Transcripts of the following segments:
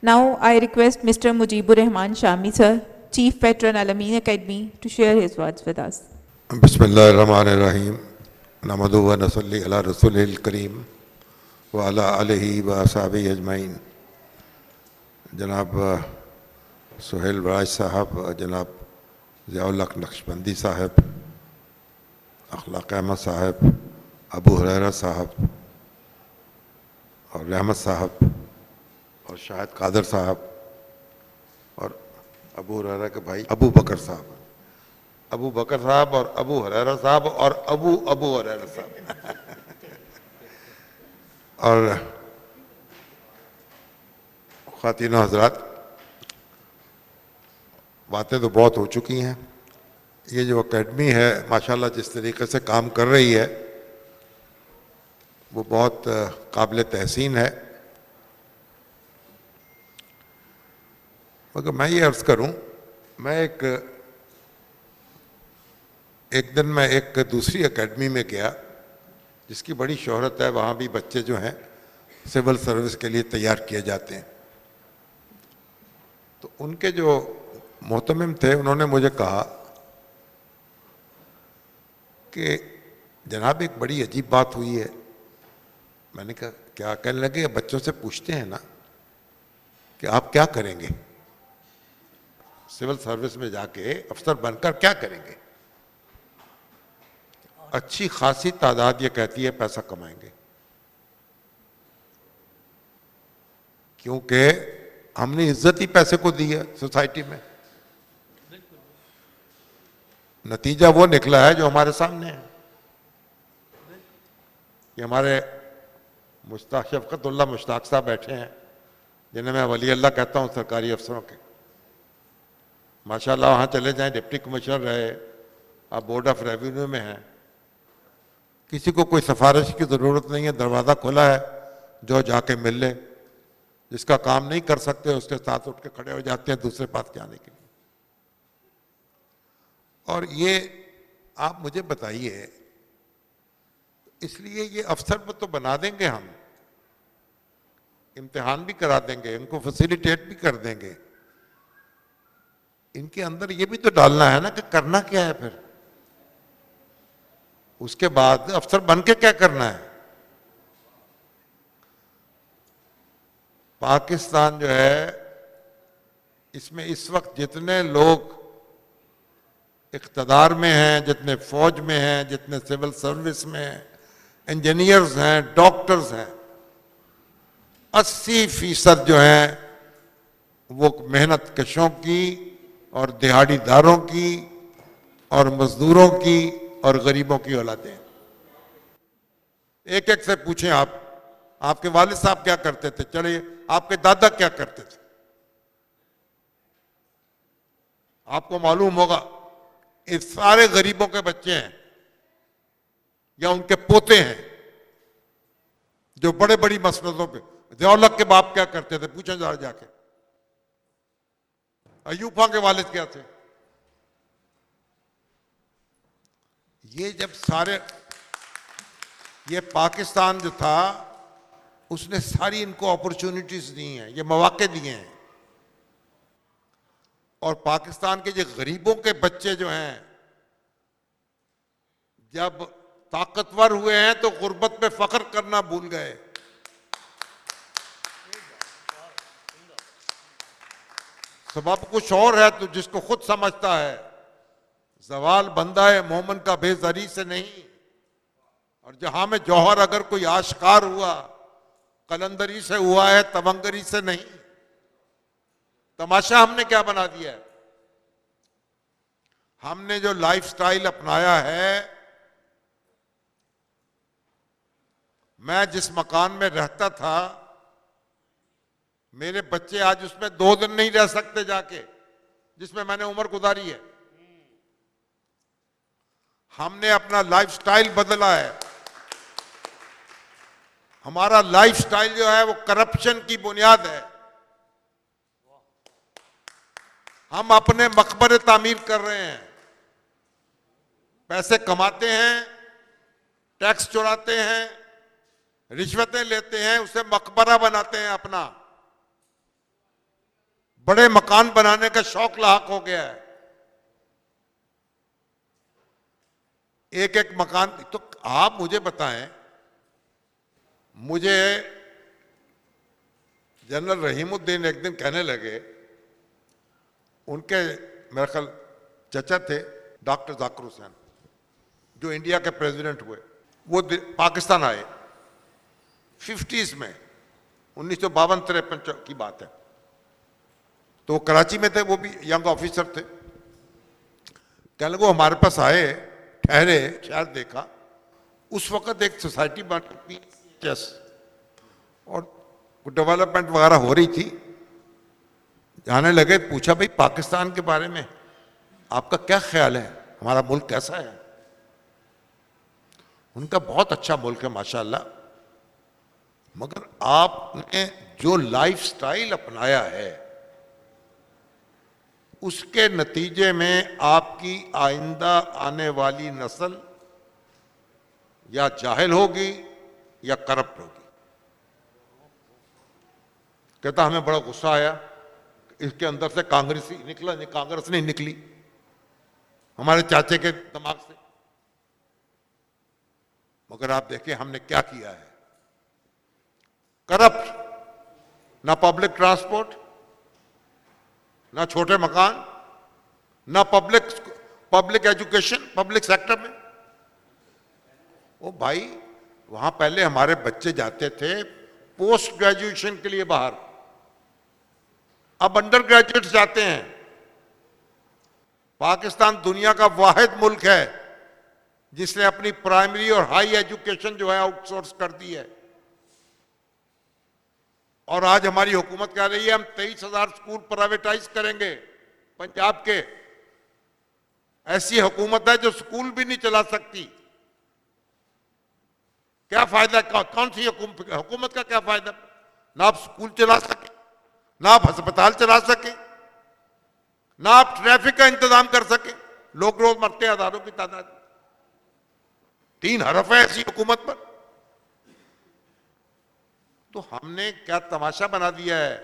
Now I request Mr. Mujibur Rahman Shami sir, Chief Veteran Al-Amin Academy, to share his words with us. बिस्मिल्लाहिर्रहमानिर्रहीम नहमदुहु व नसल्ली अला रसूलिल करीम व अला आलिहि व अस्हाबिहि अजमईन। जनाब सुहेल राज साहब, जनाब ज़ियाउल हक नक्शबंदी साहब, अखलाक अहमद साहब, अबू हुरैरा साहब और रहमत साहब और शाहिद कादर साहब और अबू हुरैरा के भाई अबू बकर साहब, अबू बकर साहब और अबू हुरैरा साहब और अबू हुरैरा साहब और ख़वातीन व हज़रात, बातें तो बहुत हो चुकी हैं। ये जो एकेडमी है माशाल्लाह जिस तरीके से काम कर रही है वो बहुत काबिल तहसीन है। मगर मैं ये अर्ज़ करूं, मैं एक दिन मैं एक दूसरी एकेडमी में गया जिसकी बड़ी शोहरत है। वहाँ भी बच्चे जो हैं सिविल सर्विस के लिए तैयार किए जाते हैं। तो उनके जो मोहतमिम थे उन्होंने मुझे कहा कि जनाब एक बड़ी अजीब बात हुई है। मैंने कहा क्या? कहने लगे बच्चों से पूछते हैं ना कि आप क्या करेंगे, सिविल सर्विस में जाके अफसर बनकर क्या करेंगे? अच्छी खासी तादाद ये कहती है पैसा कमाएंगे, क्योंकि हमने इज्जत ही पैसे को दी है सोसाइटी में। नतीजा वो निकला है जो हमारे सामने है कि हमारे शफकतुल्लाह मुश्ताक साहब बैठे हैं, जिन्हें मैं वली अल्लाह कहता हूँ सरकारी अफसरों के। माशाल्लाह वहाँ चले जाएं, डिप्टी कमिश्नर रहे, आप बोर्ड ऑफ रेवेन्यू में हैं, किसी को कोई सिफारिश की ज़रूरत नहीं है, दरवाज़ा खुला है, जो जाके मिल ले। जिसका काम नहीं कर सकते उसके साथ उठ के खड़े हो जाते हैं दूसरे पास के आने के लिए। और ये आप मुझे बताइए, इसलिए ये अफसर तो बना देंगे हम, इम्तिहान भी करा देंगे, इनको फैसिलिटेट भी कर देंगे, इनके अंदर ये भी तो डालना है ना कि करना क्या है फिर। उसके बाद अफसर बन के क्या करना है। पाकिस्तान जो है इसमें इस वक्त जितने लोग इक़्तिदार में हैं, जितने फौज में हैं, जितने सिविल सर्विस में हैं, इंजीनियर्स हैं, डॉक्टर्स हैं, 80% जो हैं वो मेहनत कशों की और दिहाड़ीदारों की और मजदूरों की और गरीबों की औलादें हैं। एक एक से पूछें आप, आपके वालिद साहब क्या करते थे, चलिए आपके दादा क्या करते थे, आपको मालूम होगा। ये सारे गरीबों के बच्चे हैं या उनके पोते हैं जो बड़े बड़ी मसनदों पे। ज़ियाउल हक के बाप क्या करते थे, पूछें जरा जाके। अयूब खां के वालिद क्या थे। ये जब सारे ये पाकिस्तान जो था उसने सारी इनको अपॉर्चुनिटीज दी हैं, ये मौके दिए हैं। और पाकिस्तान के जो गरीबों के बच्चे जो हैं जब ताकतवर हुए हैं तो गुर्बत में फख्र करना भूल गए। सबब कुछ और है तो जिसको खुद समझता है। जवाल बंदा है मोमन का बेजरी से नहीं, और जहां में जौहर अगर कोई आश्कार हुआ कलंदरी से हुआ है, तवंगरी से नहीं। तमाशा हमने क्या बना दिया है। हमने जो लाइफस्टाइल अपनाया है, मैं जिस मकान में रहता था मेरे बच्चे आज उसमें 2 दिन नहीं रह सकते जाके, जिसमें मैंने उम्र गुजारी है। हमने अपना लाइफस्टाइल बदला है। हमारा लाइफस्टाइल जो है वो करप्शन की बुनियाद है। हम अपने मकबरे तामीर कर रहे हैं, पैसे कमाते हैं, टैक्स चुराते हैं, रिश्वतें लेते हैं, उसे मकबरा बनाते हैं अपना। बड़े मकान बनाने का शौक लाक हो गया है। एक एक मकान। तो आप मुझे बताएं, मुझे जनरल रहीमुद्दीन एक दिन कहने लगे, उनके मेरा ख्याल चचा थे डॉक्टर जाकिर हुसैन, जो इंडिया के प्रेसिडेंट हुए, वो पाकिस्तान आए 50s में, 1952-53 की बात है। तो वो कराची में थे, वो भी यंग ऑफिसर थे। कहने लगे हमारे पास आए, ठहरे, शायद देखा उस वक्त एक सोसाइटी बनी और डेवलपमेंट वगैरह हो रही थी। जाने लगे, पूछा भाई पाकिस्तान के बारे में आपका क्या ख्याल है, हमारा मुल्क कैसा है? उनका बहुत अच्छा मुल्क है माशाल्लाह, मगर आपने जो लाइफस्टाइल अपनाया है उसके नतीजे में आपकी आइंदा आने वाली नस्ल या जाहिल होगी या करप्ट होगी। कहता हमें बड़ा गुस्सा आया, इसके अंदर से कांग्रेस ही निकला, नहीं कांग्रेस नहीं निकली हमारे चाचे के दिमाग से। मगर आप देखिए हमने क्या किया है, करप्ट, ना पब्लिक ट्रांसपोर्ट, ना छोटे मकान, ना पब्लिक एजुकेशन पब्लिक सेक्टर में। ओ भाई, वहां पहले हमारे बच्चे जाते थे पोस्ट ग्रेजुएशन के लिए बाहर, अब अंडर ग्रेजुएट जाते हैं। पाकिस्तान दुनिया का वाहिद मुल्क है जिसने अपनी प्राइमरी और हाई एजुकेशन जो है आउटसोर्स कर दी है। और आज हमारी हुकूमत कह रही है हम 23,000 स्कूल प्राइवेटाइज करेंगे पंजाब के। ऐसी हुकूमत है जो स्कूल भी नहीं चला सकती। क्या फायदा, कौन सी हुकूमत का क्या फायदा? ना आप स्कूल चला सके, ना आप अस्पताल चला सके, ना आप ट्रैफिक का इंतजाम कर सके, लोग रोज मरते हैं हजारों की तादाद। 3 हरफ है ऐसी हुकूमत पर। तो हमने क्या तमाशा बना दिया है।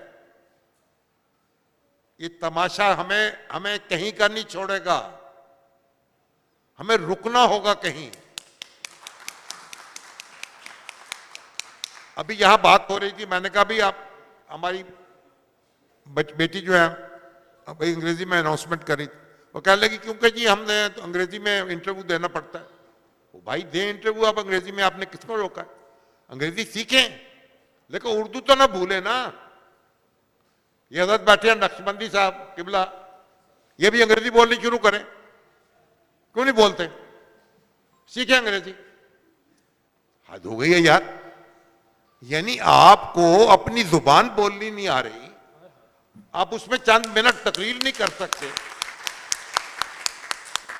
ये तमाशा हमें कहीं का नहीं छोड़ेगा, हमें रुकना होगा कहीं। अभी यहां बात हो रही थी, मैंने कहा भी आप, हमारी बेटी जो है अभी अंग्रेजी में अनाउंसमेंट करी, वो कहने लगी क्योंकि जी हमने तो अंग्रेजी में इंटरव्यू देना पड़ता है। वो भाई दे इंटरव्यू आप अंग्रेजी में, आपने किसको रोका है? अंग्रेजी सीखें लेकिन उर्दू तो ना भूले ना। ये हजरत बैठे हैं नक्शबंदी साहब किबला, ये भी अंग्रेजी बोलनी शुरू करें, क्यों नहीं बोलते? सीखें अंग्रेजी। हद हो गई है यार। यानी आपको अपनी जुबान बोलनी नहीं आ रही, आप उसमें चंद मिनट तकरीर नहीं कर सकते।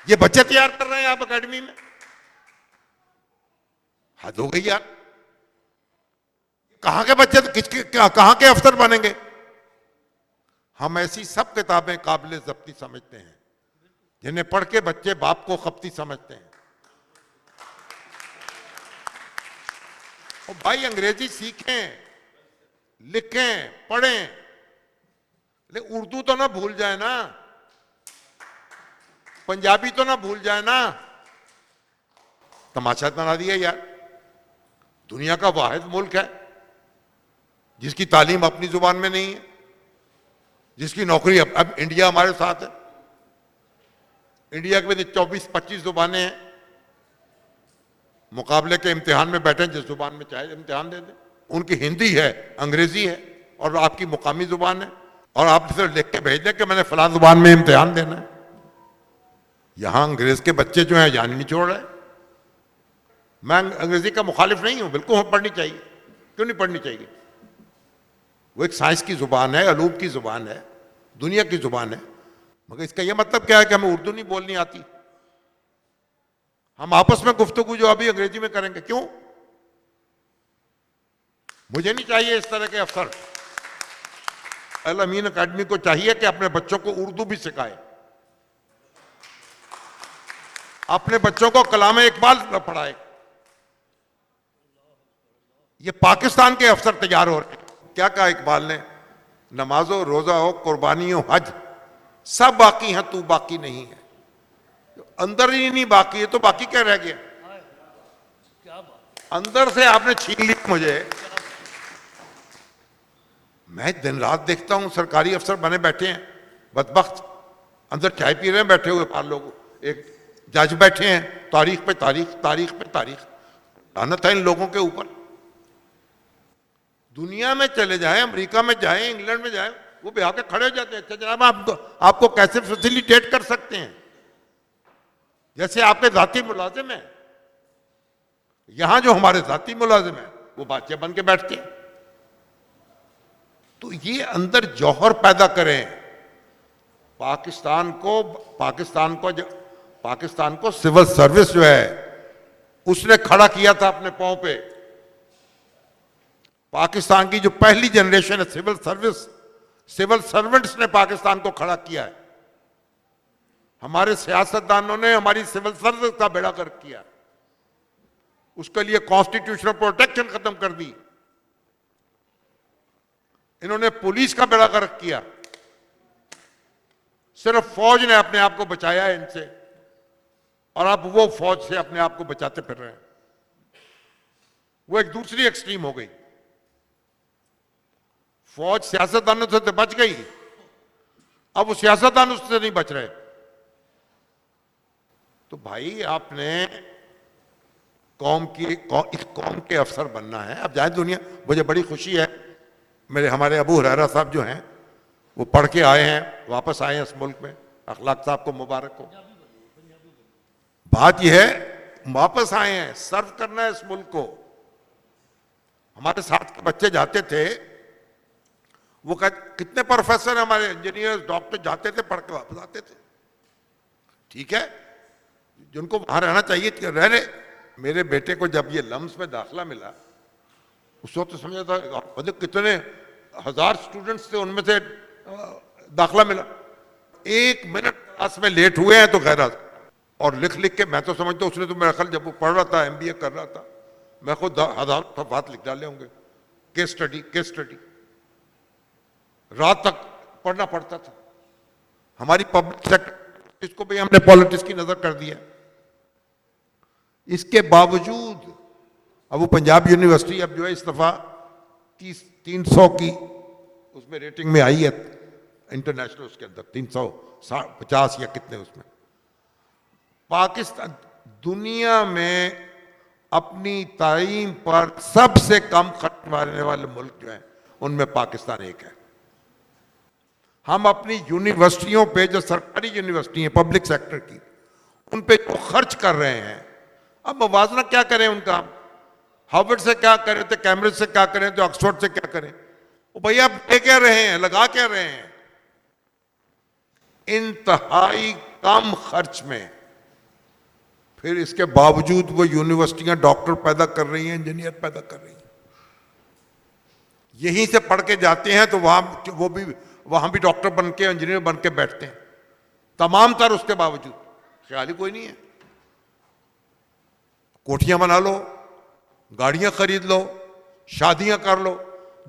ये बच्चे तैयार कर रहे हैं आप एकेडमी में, हद हो गई यार। कहां के बच्चे तो कहां के अफसर बनेंगे? हम ऐसी सब किताबें काबिल जब्ती समझते हैं जिन्हें पढ़ के बच्चे बाप को खपती समझते हैं। और भाई अंग्रेजी सीखें, लिखें, पढ़ें, लेकिन उर्दू तो ना भूल जाए ना, पंजाबी तो ना भूल जाए ना। तमाशा बना दिया यार। दुनिया का वाहिद मुल्क है जिसकी तालीम अपनी जुबान में नहीं है, जिसकी नौकरी अब इंडिया हमारे साथ है। इंडिया के 24-25 जुबानें हैं, मुकाबले के इम्तिहान में बैठे जिस जुबान में चाहे इम्तिहान दे दें। उनकी हिंदी है, अंग्रेजी है और आपकी मुकामी जुबान है, और आप सिर्फ लिख के भेज दें कि मैंने फलां जुबान में इम्तिहान देना है। यहां अंग्रेज के बच्चे जो हैं जान नहीं छोड़ रहे। मैं अंग्रेजी का मुखालिफ नहीं हूं, बिल्कुल पढ़नी चाहिए, क्यों नहीं पढ़नी चाहिए? वो एक साइंस की जुबान है, अलूम की जुबान है, दुनिया की जुबान है। मगर इसका यह मतलब क्या है कि हमें उर्दू नहीं बोलनी आती? हम आपस में गुफ्तगू जो अभी अंग्रेजी में करेंगे, क्यों? मुझे नहीं चाहिए इस तरह के अफसर। अल अमीन अकेडमी को चाहिए कि अपने बच्चों को उर्दू भी सिखाए, अपने बच्चों को कलाम इकबाल पढ़ाए। ये पाकिस्तान के अफसर तैयार हो रहे हैं। क्या कहा इकबाल ने? नमाजो रोजा हो, कुर्बानी हो, हज, सब बाकी हैं, तू बाकी नहीं है। अंदर ही नहीं बाकी है तो बाकी क्या रह गया? अंदर से आपने छीन लिया मुझे। मैं दिन रात देखता हूं सरकारी अफसर बने बैठे हैं, बदबख्त अंदर चाय पी रहे हैं बैठे हुए 5 लोग, एक जज बैठे हैं, तारीख पे तारीख, तारीख पे तारीख। लानत है इन लोगों के ऊपर। दुनिया में चले जाएं, अमेरिका में जाएं, इंग्लैंड में जाएं, वो भी आके खड़े हो जाते हैं, अच्छा जनाब आपको कैसे फैसिलिटेट कर सकते हैं, जैसे आपके जाती मुलाजिम है। यहां जो हमारे जाती मुलाजिम है वो बादशाह बन के बैठते हैं। तो ये अंदर जौहर पैदा करें। पाकिस्तान को सिविल सर्विस जो है उसने खड़ा किया था अपने पांव पे। पाकिस्तान की जो पहली जनरेशन है सिविल सर्वेंट्स ने पाकिस्तान को खड़ा किया है। हमारे सियासतदानों ने हमारी सिविल सर्विस का बेड़ा गर्क किया, उसके लिए कॉन्स्टिट्यूशनल प्रोटेक्शन खत्म कर दी। इन्होंने पुलिस का बेड़ा गर्क किया। सिर्फ फौज ने अपने आप को बचाया है इनसे, और अब वो फौज से अपने आप को बचाते फिर रहे हैं। वो एक दूसरी एक्सट्रीम हो गई। फौज सियासतदानों से तो बच गई, अब वो सियासतदान उससे नहीं बच रहे। तो भाई आपने इस कौम के अफसर बनना है। अब जाए दुनिया, मुझे बड़ी खुशी है, हमारे अबू हुरैरा साहब जो हैं वो पढ़ के आए हैं, वापस आए हैं इस मुल्क में, अखलाक साहब को मुबारक हो। बात यह है वापस आए हैं, सर्व करना है इस मुल्क को। हमारे साथ के बच्चे जाते थे, वो कितने प्रोफेसर हमारे इंजीनियर डॉक्टर जाते थे, पढ़ के वापस आते थे। ठीक है, जिनको वहां रहना चाहिए रहने। मेरे बेटे को जब ये लम्स में दाखिला मिला, उस वक्त तो समझा था कितने 1000 स्टूडेंट्स थे, उनमें से दाखिला मिला। 1 मिनट क्लास में लेट हुए हैं तो गैरत, और लिख लिख के मैं तो समझता उसने तो मेरा ख्याल जब वो पढ़ रहा था, MBA कर रहा था, मैं खुद 1000 सफ़ात लिख डाले होंगे। केस स्टडी रात तक पढ़ना पड़ता था। हमारी पब्लिक सेक्टर इसको भी हमने पॉलिटिक्स की नजर कर दिया। इसके बावजूद अब वो पंजाब यूनिवर्सिटी अब जो है इस दफा 300 की उसमें रेटिंग में आई है, इंटरनेशनल उसके अंदर 350 या कितने उसमें। पाकिस्तान दुनिया में अपनी तालीम पर सबसे कम खर्च मारने वाले मुल्क जो है उनमें पाकिस्तान एक है। हम अपनी यूनिवर्सिटियों पे, जो सरकारी यूनिवर्सिटी है पब्लिक सेक्टर की, उन पे जो खर्च कर रहे हैं, अब मुवाजना क्या करें उनका? हार्वर्ड से क्या करें तो कैम्ब्रिज से क्या करें तो ऑक्सफोर्ड से क्या करें? वो भैया दे क्या रहे हैं, लगा क्या रहे हैं? इंतहाई कम खर्च में। फिर इसके बावजूद वो यूनिवर्सिटियां डॉक्टर पैदा कर रही हैं, इंजीनियर पैदा कर रही हैं। यहीं से पढ़ के जाते हैं तो वहां भी डॉक्टर बन के, इंजीनियर बन के बैठते हैं तमाम तर। उसके बावजूद ख्याल ही कोई नहीं है। कोठियां बना लो, गाड़ियां खरीद लो, शादियां कर लो।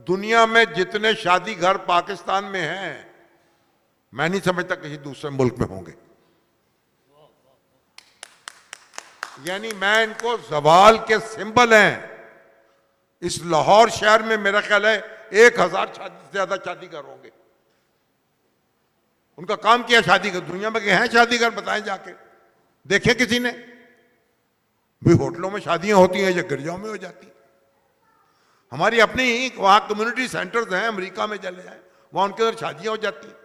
दुनिया में जितने शादी घर पाकिस्तान में हैं, मैं नहीं समझता किसी दूसरे मुल्क में होंगे। यानी मैं इनको जवाल के सिंबल हैं। इस लाहौर शहर में मेरा ख्याल है 1000 से ज्यादा शादीगर होंगे। उनका काम किया शादी का। दुनिया में हैं शादीगर? बताएं जाके, देखें किसी ने भी? होटलों में शादियां होती हैं या गिरजाओं में हो जाती हैं। हमारी अपनी ही वहां कम्युनिटी सेंटर्स हैं, अमेरिका में चले जाएं, वहां उनके अंदर शादियां हो जाती हैं।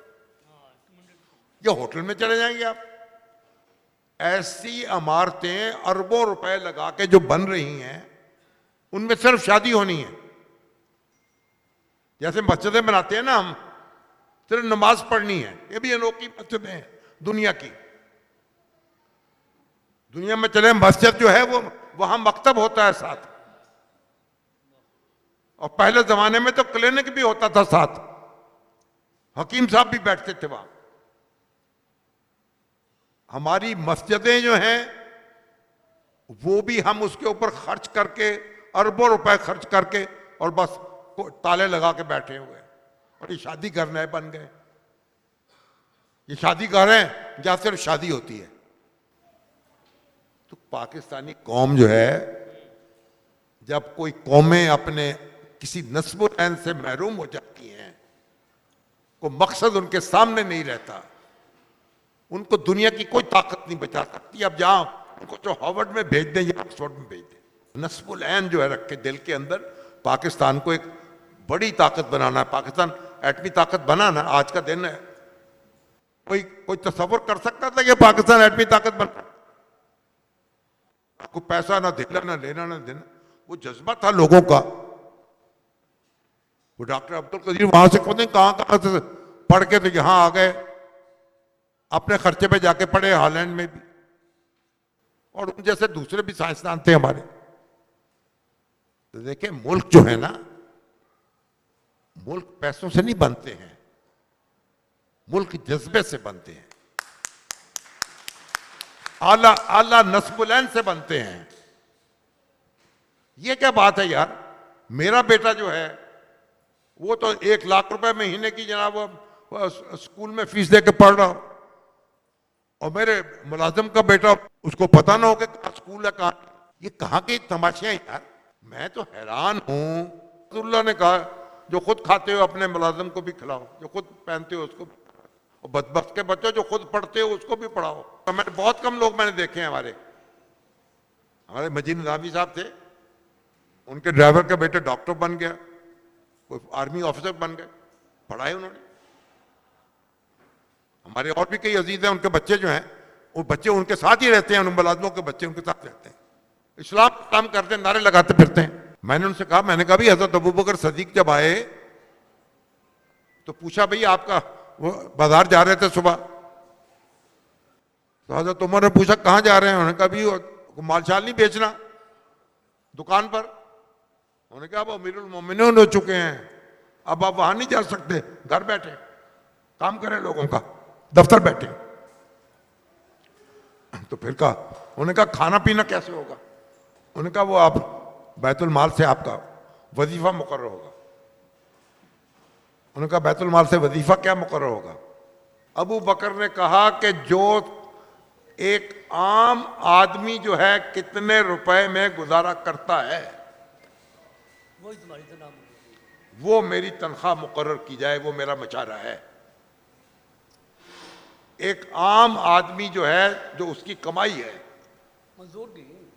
या होटल में चले जाएंगे आप, ऐसी इमारतें अरबों रुपए लगा के जो बन रही हैं, उनमें सिर्फ शादी होनी है। जैसे मस्जिदें बनाते हैं ना हम, सिर्फ नमाज पढ़नी है। ये भी अनोखी मस्जिदें हैं दुनिया की। दुनिया में चले मस्जिद जो है वो वहां मकतब होता है साथ, और पहले जमाने में तो क्लिनिक भी होता था साथ, हकीम साहब भी बैठते थे वहां। हमारी मस्जिदें जो हैं वो भी हम उसके ऊपर खर्च करके, अरबों रुपए खर्च करके, और बस ताले लगा के बैठे हुए हैं। और ये शादी करना है बन गए। ये शादी कर रहे हैं या सिर्फ शादी होती है। तो पाकिस्तानी कौम जो है, जब कोई कौमें अपने किसी नस्ब-ओ-नैन से महरूम हो जाती हैं, को मकसद उनके सामने नहीं रहता, उनको दुनिया की कोई ताकत नहीं बचा सकती। अब जहां उनको जो हार्वर्ड में भेज दें या ऑक्सफोर्ड में भेज दें, नस्ब-उल-ऐन जो है रख के दिल के अंदर पाकिस्तान को एक बड़ी ताकत बनाना है, पाकिस्तान एटमी ताकत बनाना आज का दिन है। कोई तस्वर कर सकता था कि पाकिस्तान एटमी ताकत बना? आपको पैसा ना देना, ना लेना, ना देना, वो जज्बा था लोगों का। वो डॉक्टर अब्दुल कदीर वहां से खुद कहां से पढ़ के तो यहां आ गए, अपने खर्चे पे जाके पढ़े हॉलैंड में भी, और उन जैसे दूसरे भी साइंसदान थे हमारे। तो देखिए, मुल्क जो है ना, मुल्क पैसों से नहीं बनते हैं, मुल्क जज्बे से बनते हैं, आला आला नस्ब-उल-ऐन से बनते हैं। ये क्या बात है यार? मेरा बेटा जो है वो तो 1 लाख रुपए महीने की जनाब वो स्कूल में फीस दे के पढ़ रहा हो, और मेरे मुलाजिम का बेटा, उसको पता ना हो कि कहाँ स्कूल है, कहाँ। ये कहाँ के तमाशे हैं यार? मैं तो हैरान हूं। अब्दुल्ला ने कहा, जो खुद खाते हो अपने मुलाजिम को भी खिलाओ, जो खुद पहनते हो उसको, और बदबख्त के बच्चों जो खुद पढ़ते हो उसको भी पढ़ाओ। तो मैंने बहुत कम लोग मैंने देखे हैं, हमारे मजीद निजामी साहब थे, उनके ड्राइवर का बेटा डॉक्टर बन गया, कोई आर्मी ऑफिसर बन गए, पढ़ाए उन्होंने। हमारे और भी कई अजीज हैं, उनके बच्चे जो हैं, वो बच्चे उनके साथ ही रहते हैं, उन मुलाजिमों के बच्चे उनके साथ रहते हैं, इस्लाम काम करते हैं, नारे लगाते फिरते हैं। मैंने उनसे कहा, मैंने कहा, भाई हजरत अबू बकर सदीक जब आए तो पूछा, भाई आपका वो बाजार जा रहे थे सुबह, तो हजरत उमर ने पूछा कहां जा रहे हैं? उन्होंने कहा, भी मालशाल नहीं बेचना दुकान पर। उन्होंने कहा, अब अमीरुल मोमिनीन हो चुके हैं, अब आप वहां नहीं जा सकते, घर बैठे काम करें लोगों का, दफ्तर बैठे। तो फिर कहा, उन्होंने कहा खाना पीना कैसे होगा? उन्होंने कहा, वो आप बैतुल माल से आपका वजीफा मुकर्रर होगा। उन्होंने कहा, बैतुल माल से वजीफा क्या मुकर्रर होगा? अबू बकर ने कहा कि जो एक आम आदमी जो है कितने रुपए में गुजारा करता है, वो मेरी तनख्वाह मुकर्रर की जाए, वो मेरा मचारा है। एक आम आदमी जो है, जो उसकी कमाई है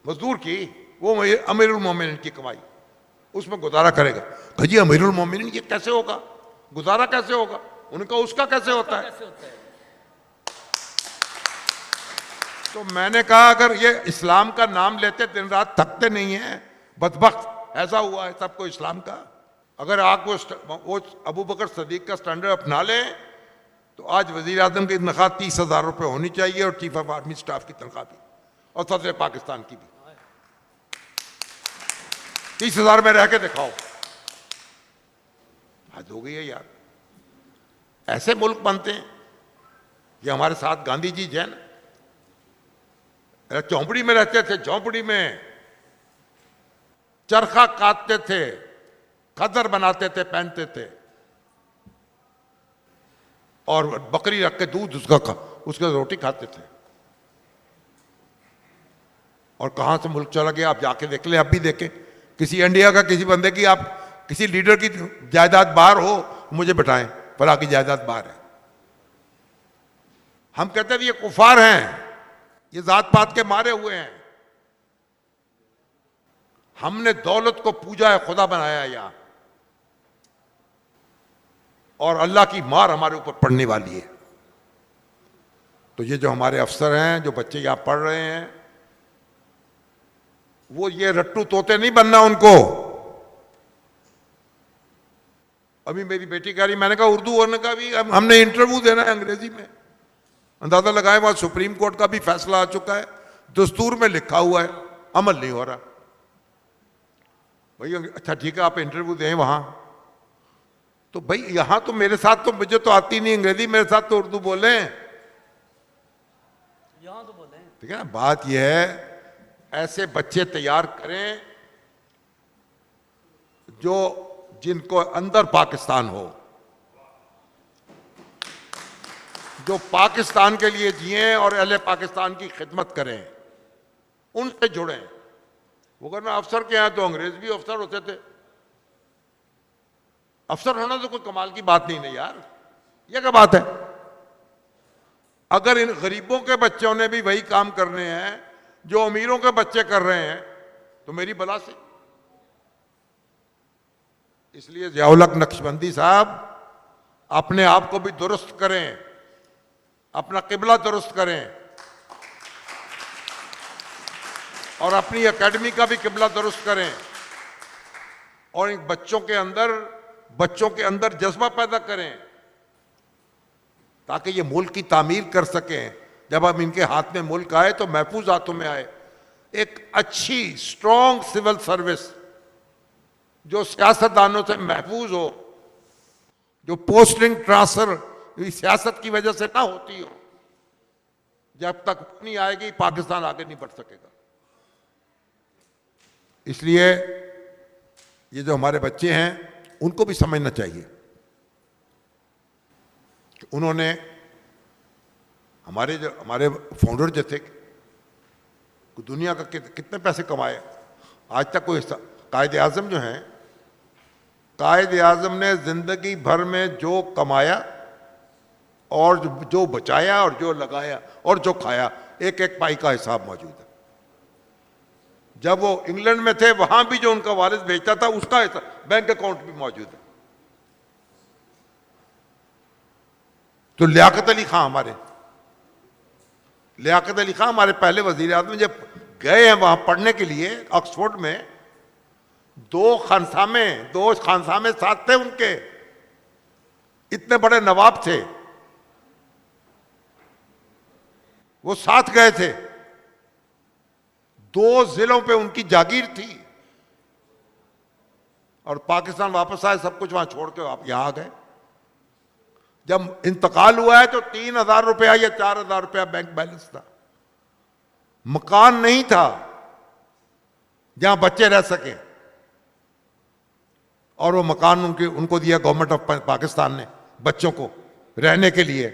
मजदूर की, वो अमीरुल मोमिनीन की कमाई, उसमें गुजारा करेगा। कहा, जी अमीरुल मोमिनीन ये कैसे होगा, गुजारा कैसे होगा? उनका उसका कैसे होता है? तो मैंने कहा, अगर ये इस्लाम का नाम लेते दिन रात थकते नहीं है, बदबख्त ऐसा हुआ है सबको इस्लाम का। अगर आप वो अबू बकर सदीक का स्टैंडर्ड अपना लें तो आज वजीर आजम की तनख्वाह 30,000 रुपये होनी चाहिए, और चीफ ऑफ आर्मी स्टाफ की तनख्वाह भी, और सदर पाकिस्तान की भी 30,000 में रह के दिखाओ। हद हो गई है यार। ऐसे मुल्क बनते हैं। ये हमारे साथ गांधी जी जो है ना, झोंपड़ी में रहते थे, झोंपड़ी में चरखा काटते थे, खदर बनाते थे, पहनते थे, और बकरी रख के दूध उसका रोटी खाते थे। और कहां से मुल्क चला गया आप जाके देख ले, आप भी देखें। किसी इंडिया का किसी बंदे की, आप किसी लीडर की जायदाद बाहर हो, मुझे बताएं फला की जायदाद बाहर है। हम कहते थे ये कुफार हैं, ये जात पात के मारे हुए हैं। हमने दौलत को पूजा है, खुदा बनाया है यहां, और अल्लाह की मार हमारे ऊपर पड़ने वाली है। तो ये जो हमारे अफसर हैं, जो बच्चे यहां पढ़ रहे हैं, वो ये रट्टू तोते नहीं बनना उनको। अभी मेरी बेटी कह रही, मैंने कहा उर्दू होने का भी हमने इंटरव्यू देना है अंग्रेजी में। अंदाजा लगाए, वहां सुप्रीम कोर्ट का भी फैसला आ चुका है, दस्तूर में लिखा हुआ है, अमल नहीं हो रहा। भाई अच्छा ठीक है, आप इंटरव्यू दें वहां। तो भाई यहां तो मेरे साथ तो, मुझे तो आती नहीं अंग्रेजी, मेरे साथ तो उर्दू बोले, यहां तो बोले, ठीक है ना। बात यह है, ऐसे बच्चे तैयार करें जो जिनको अंदर पाकिस्तान हो, जो पाकिस्तान के लिए जिए और अहले पाकिस्तान की खिदमत करें, उनसे जुड़ें। वो अगर मैं अफसर के यहाँ तो अंग्रेज भी अफसर होते थे। अफसर होना तो कोई कमाल की बात नहीं यार, ये क्या बात है। अगर इन गरीबों के बच्चों ने भी वही काम करने हैं जो अमीरों के बच्चे कर रहे हैं तो मेरी बला से। इसलिए ज़ियाउल हक नक्शबंदी साहब अपने आप को भी दुरुस्त करें, अपना किबला दुरुस्त करें और अपनी एकेडमी का भी किबला दुरुस्त करें और इन बच्चों के अंदर जज्बा पैदा करें ताकि ये मुल्क की तामीर कर सकें। जब अब इनके हाथ में मुल्क आए तो महफूज हाथों में आए। एक अच्छी स्ट्रॉन्ग सिविल सर्विस जो सियासतदानों से महफूज हो, जो पोस्टिंग ट्रांसफर सियासत की वजह से ना होती हो, जब तक नहीं आएगी पाकिस्तान आगे नहीं बढ़ सकेगा। इसलिए ये जो हमारे बच्चे हैं उनको भी समझना चाहिए कि उन्होंने हमारे फाउंडर जो थे दुनिया का कितने पैसे कमाए। आज तक कोई कायद आज़म जो हैं, कायद आज़म ने जिंदगी भर में जो कमाया और जो बचाया और जो लगाया और जो खाया, एक एक पाई का हिसाब मौजूद है। जब वो इंग्लैंड में थे वहां भी जो उनका वारिस बेचता था उसका हिसाब बैंक अकाउंट भी मौजूद है। तो लियाकत अली खां हमारे पहले वजीर आज़म जब गए हैं वहां पढ़ने के लिए ऑक्सफोर्ड में, दो खानसामे साथ थे उनके, इतने बड़े नवाब थे, वो साथ गए थे। 2 जिलों पे उनकी जागीर थी और पाकिस्तान वापस आए, सब कुछ वहां छोड़ के आप यहां आ गए। जब इंतकाल हुआ है तो 3,000 रुपया या 4,000 रुपया बैंक बैलेंस था, मकान नहीं था जहां बच्चे रह सके और वो मकान उनको दिया गवर्नमेंट ऑफ पाकिस्तान ने बच्चों को रहने के लिए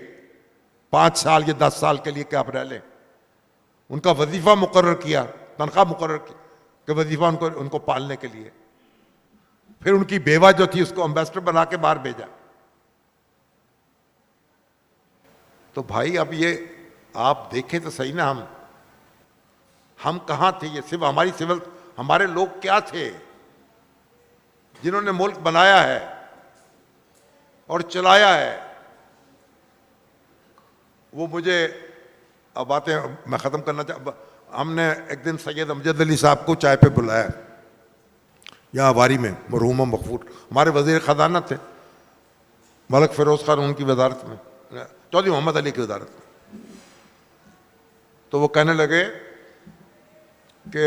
5 साल या 10 साल के लिए कि आप रह लें। उनका वजीफा मुकर्रर किया, तनख्वाह मुकर्रर की कि वजीफा उनको पालने के लिए। फिर उनकी बेवा जो थी उसको एम्बेसडर बना के बाहर भेजा। तो भाई अब ये आप देखें तो सही ना, हम कहां थे। ये सिर्फ हमारे लोग क्या थे जिन्होंने मुल्क बनाया है और चलाया है। वो मुझे अब बातें मैं ख़त्म करना हमने एक दिन सैयद अमजद अली साहब को चाय पे बुलाया यहाँ वारी में, मरहूमा मकफूर हमारे वज़ीर ख़जाना थे, मलक फ़िरोज़ खान उनकी वजारत में, चौधरी मोहम्मद अली की वजारत में। तो वो कहने लगे कि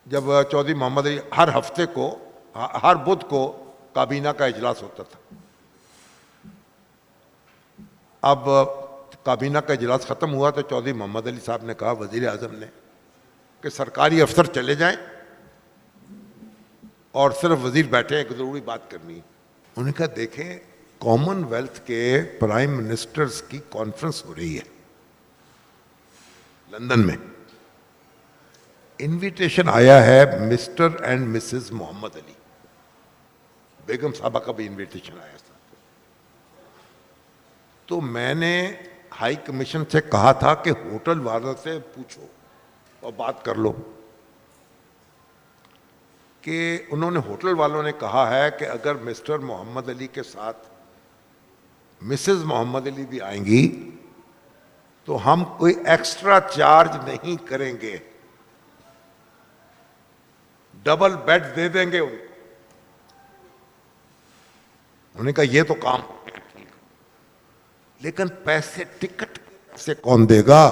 जब चौधरी मोहम्मद अली हर हफ्ते को हर बुध को काबीना का इजलास होता था। अब काबीना का इजलास ख़त्म हुआ तो चौधरी मोहम्मद अली साहब ने कहा वज़ीर आज़म ने कि सरकारी अफसर चले जाएं और सिर्फ वज़ीर बैठे, एक ज़रूरी बात करनी है। उन्होंने कहा देखें कॉमनवेल्थ के प्राइम मिनिस्टर्स की कॉन्फ्रेंस हो रही है लंदन में, इनविटेशन आया है mister and missus Mohammed Ali, बेगम साहबा का भी इनविटेशन आया था। तो मैंने हाई कमीशन से कहा था कि होटल वालों से पूछो और बात कर लो कि उन्होंने होटल वालों ने कहा है कि अगर मिस्टर मोहम्मद अली के साथ मिसेस मोहम्मद अली भी आएंगी तो हम कोई एक्स्ट्रा चार्ज नहीं करेंगे, डबल बेड दे देंगे उनको। उन्होंने कहा ये तो काम, लेकिन पैसे टिकट से कौन देगा?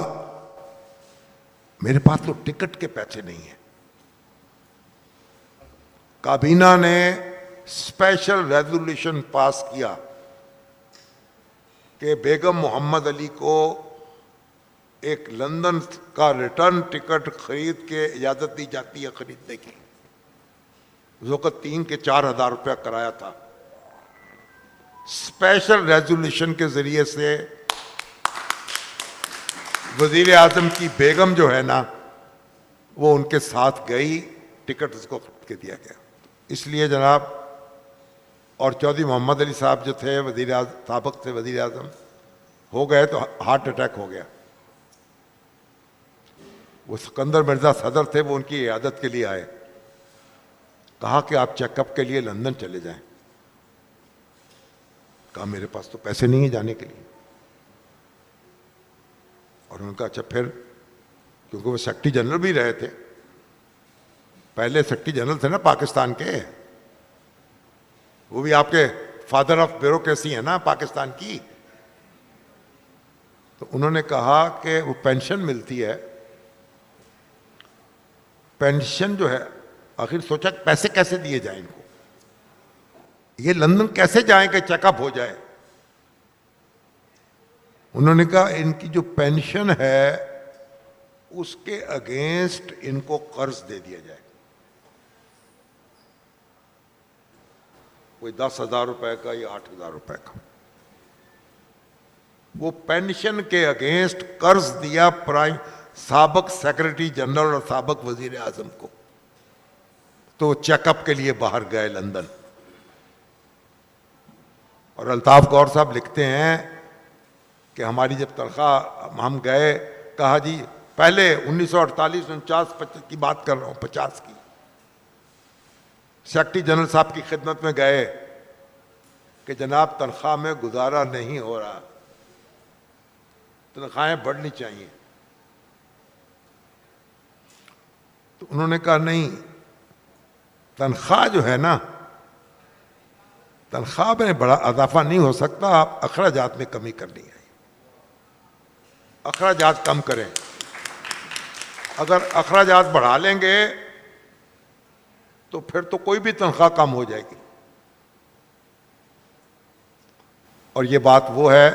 मेरे पास तो टिकट के पैसे नहीं है। काबीना ने स्पेशल रेजोल्यूशन पास किया कि बेगम मोहम्मद अली को एक लंदन का रिटर्न टिकट खरीद के इजाजत दी जाती है खरीदने की। उस वक्त 3 के 4 हज़ार रुपया कराया था स्पेशल रेजोल्यूशन के जरिए से वजीर आजम की बेगम जो है ना, वो उनके साथ गई, टिकट उसको खरीद के दिया गया। इसलिए जनाब, और चौधरी मोहम्मद अली साहब जो थे साबिक थे वजीर आजम, हो गए तो हार्ट अटैक हो गया। वो सिकंदर मिर्जा सदर थे, वो उनकी इयादत के लिए आए, कहा कि आप चेकअप के लिए लंदन चले जाएं। कहा मेरे पास तो पैसे नहीं है जाने के लिए। और उनका अच्छा फिर, क्योंकि वो सेक्रेटरी जनरल भी रहे थे, पहले सेक्रेटरी जनरल थे ना पाकिस्तान के, वो भी आपके फादर ऑफ ब्यूरोक्रेसी है ना पाकिस्तान की। तो उन्होंने कहा कि वो पेंशन मिलती है, पेंशन जो है, आखिर सोचा पैसे कैसे दिए जाए इनको, ये लंदन कैसे जाएं कि चेकअप हो जाए। उन्होंने कहा इनकी जो पेंशन है उसके अगेंस्ट इनको कर्ज दे दिया जाए, कोई 10,000 रुपए का या 8,000 रुपए का। वो पेंशन के अगेंस्ट कर्ज दिया साबिक सेक्रेटरी जनरल और साबिक वजीर आजम को। तो चेकअप के लिए बाहर गए लंदन। और अल्ताफ गौर साहब लिखते हैं कि हमारी जब तनख्वाह, हम गए, कहा जी पहले 1948-49 की बात कर रहा हूं, 50 की, सेक्रेटरी जनरल साहब की खिदमत में गए कि जनाब तनख्वाह में गुजारा नहीं हो रहा, तनख्वाहें बढ़नी चाहिए। तो उन्होंने कहा नहीं, तनख्वाह जो है ना, तनख्वाह में बड़ा इजाफा नहीं हो सकता, आप अखराजात में कमी करनी है, अखराजात कम करें। अगर अखराजात बढ़ा लेंगे तो फिर तो कोई भी तनख्वाह कम हो जाएगी। और ये बात वो है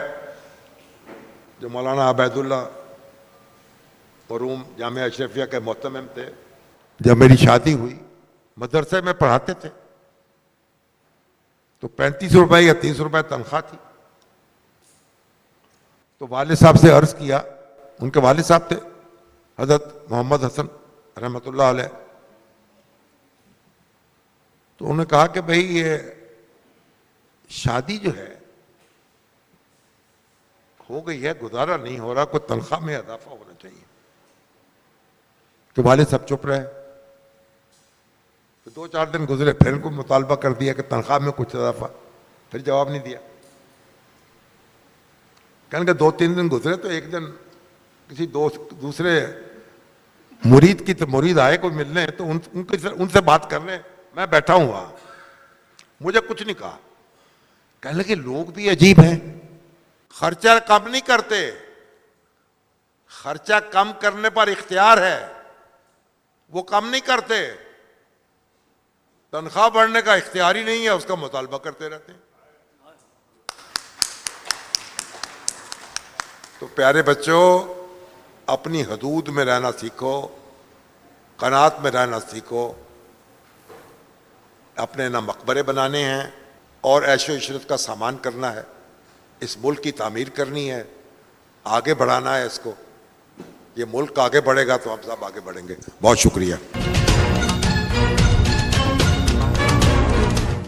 जो मौलाना अबैदुल्ला मरहूम जामिया अशरफिया के मोहतमिम थे। जब मेरी शादी हुई, मदरसे में पढ़ाते थे, तो 35 रुपए या 30 रुपए तनख्वाह थी। तो वालिद साहब से अर्ज किया, उनके वालिद साहब थे हजरत मोहम्मद हसन रहमतुल्लाह अलैह। तो उन्होंने कहा कि भाई ये शादी जो है हो गई है, गुजारा नहीं हो रहा, कोई तनख्वाह में इजाफा होना चाहिए। तो वालिद साहब चुप रहे। तो 2-4 दिन गुजरे, फिर उनको मुतालबा कर दिया कि तनख्वाह में कुछ इजाफा, फिर जवाब नहीं दिया। कहने के 2-3 दिन गुजरे तो एक दिन किसी दूसरे मुरीद की, तो मुरीद आए कोई मिलने, तो उनसे बात करने मैं बैठा हूं वहां, मुझे कुछ नहीं कहा। कहने लगे लोग भी अजीब हैं, खर्चा कम नहीं करते, खर्चा कम करने पर इख्तियार है, वो कम नहीं करते, तनख्वाह बढ़ने का इख्तियार ही नहीं है, उसका मुतालबा करते रहते हैं। तो प्यारे बच्चों, अपनी हदूद में रहना सीखो, कनात में रहना सीखो। अपने ना मकबरे बनाने हैं और ऐशो इशरत का सामान करना है, इस मुल्क की तामीर करनी है, आगे बढ़ाना है इसको। ये मुल्क आगे बढ़ेगा तो हम सब आगे बढ़ेंगे। बहुत शुक्रिया।